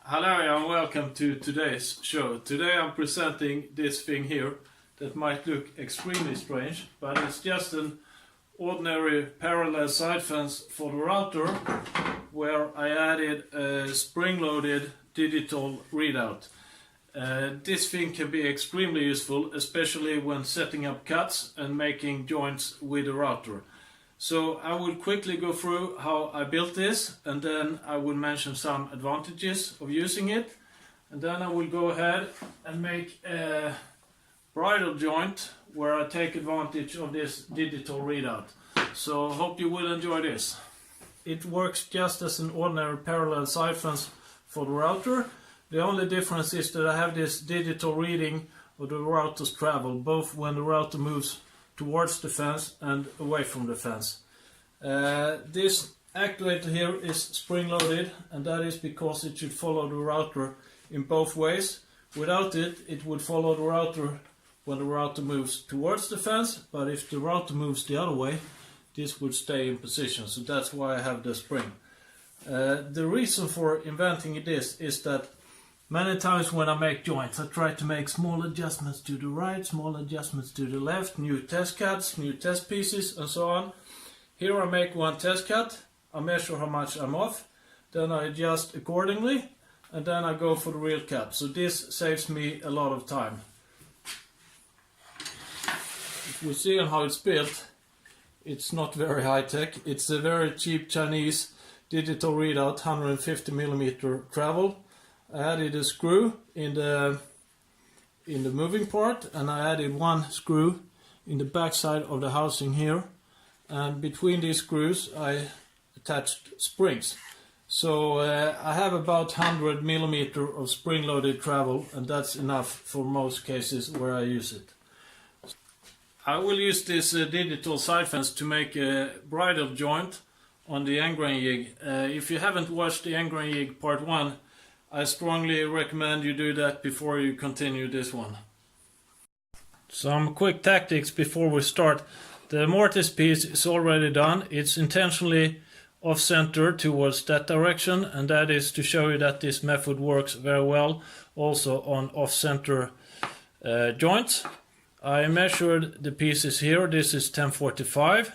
Hello and welcome to today's show. Today I'm presenting this thing here that might look extremely strange, but it's just an ordinary parallel side fence for the router where I added a spring-loaded digital readout. This thing can be extremely useful, especially when setting up cuts and making joints with the router. So I will quickly go through how I built this, and then I will mention some advantages of using it, and then I will go ahead and make a bridle joint where I take advantage of this digital readout. So hope you will enjoy this. It works just as an ordinary parallel side fence for the router. The only difference is that I have this digital reading of the router's travel, both when the router moves towards the fence and away from the fence. This actuator here is spring-loaded, and that is because it should follow the router in both ways. Without it, it would follow the router when the router moves towards the fence, but if the router moves the other way, this would stay in position, so that's why I have the spring. The reason for inventing this is that many times when I make joints, I try to make small adjustments to the right, small adjustments to the left, new test cuts, new test pieces, and so on. Here I make one test cut, I measure how much I'm off, then I adjust accordingly, and then I go for the real cut. So this saves me a lot of time. If we see on how it's built, it's not very high-tech. It's a very cheap Chinese digital readout, 150mm travel. I added a screw in the moving part, and I added one screw in the back side of the housing here, and between these screws I attached springs. So I have about 100mm of spring-loaded travel, and that's enough for most cases where I use it. I will use this digital side fence to make a bridle joint on the engrain jig. If you haven't watched the engrain jig part 1, I strongly recommend you do that before you continue this one. Some quick tactics before we start. The mortise piece is already done. It's intentionally off-center towards that direction, and that is to show you that this method works very well also on off-center joints. I measured the pieces here. This is 1045,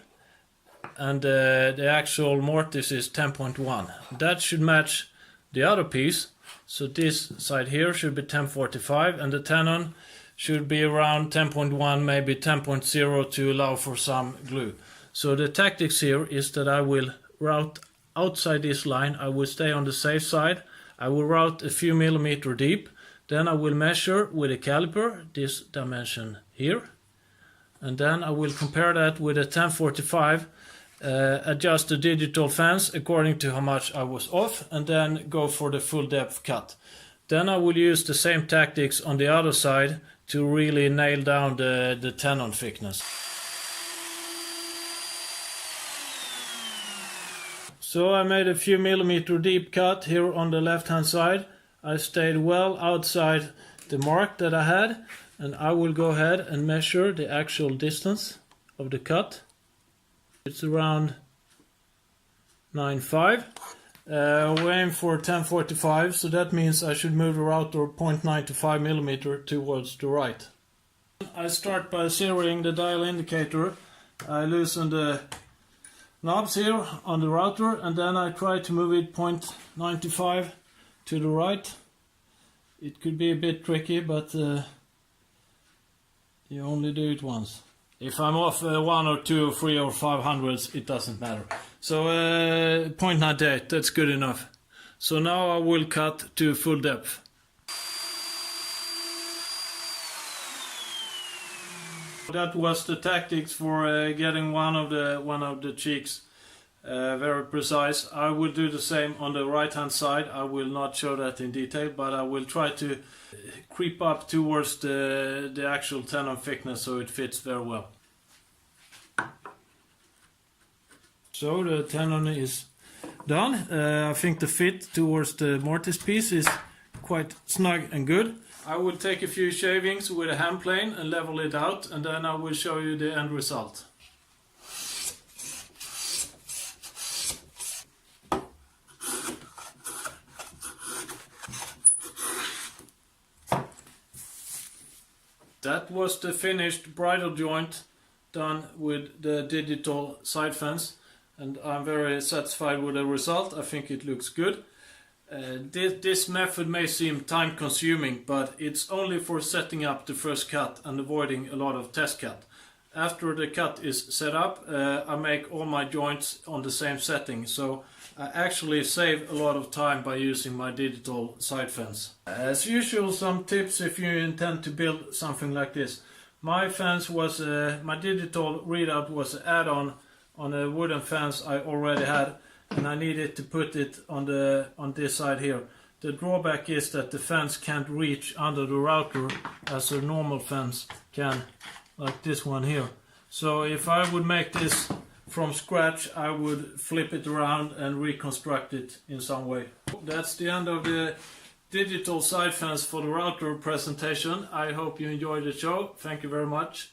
and the actual mortise is 10.1. That should match the other piece. So this side here should be 1045, and the tenon should be around 10.1, maybe 10.0 to allow for some glue. So the tactics here is that I will route outside this line. I will stay on the safe side. I will route a few millimeters deep. Then I will measure with a caliper this dimension here. And then I will compare that with a 1045. Adjust the digital fence according to how much I was off, and then go for the full depth cut. Then I will use the same tactics on the other side to really nail down the tenon thickness. So I made a few millimeter deep cut here on the left hand side. I stayed well outside the mark that I had, and I will go ahead and measure the actual distance of the cut. It's around 9.5. We aim for 1045, so that means I should move the router 0.95mm towards the right. I start by zeroing the dial indicator. I loosen the knobs here on the router, and then I try to move it 0.95 to the right. It could be a bit tricky, but you only do it once. If I'm off 1 or 2 or 3 or 5 hundredths, it doesn't matter. So 0.98, that's good enough. So now I will cut to full depth. That was the tactics for getting one of the cheeks very precise. I will do the same on the right hand side. I will not show that in detail, but I will try to creep up towards the actual tenon thickness so it fits very well. So the tenon is done. I think the fit towards the mortise piece is quite snug and good. I will take a few shavings with a hand plane and level it out, and then I will show you the end result. That was the finished bridle joint done with the digital side fence, and I'm very satisfied with the result. I think it looks good. This method may seem time consuming, but it's only for setting up the first cut and avoiding a lot of test cut. After the cut is set up, I make all my joints on the same setting, so I actually save a lot of time by using my digital side fence. As usual, some tips if you intend to build something like this. My fence was, my digital readout was an add-on on a wooden fence I already had, and I needed to put it on this side here. The drawback is that the fence can't reach under the router as a normal fence can, like this one here. So if I would make this from scratch, I would flip it around and reconstruct it in some way. That's the end of the digital side fence for the router presentation. I hope you enjoyed the show. Thank you very much.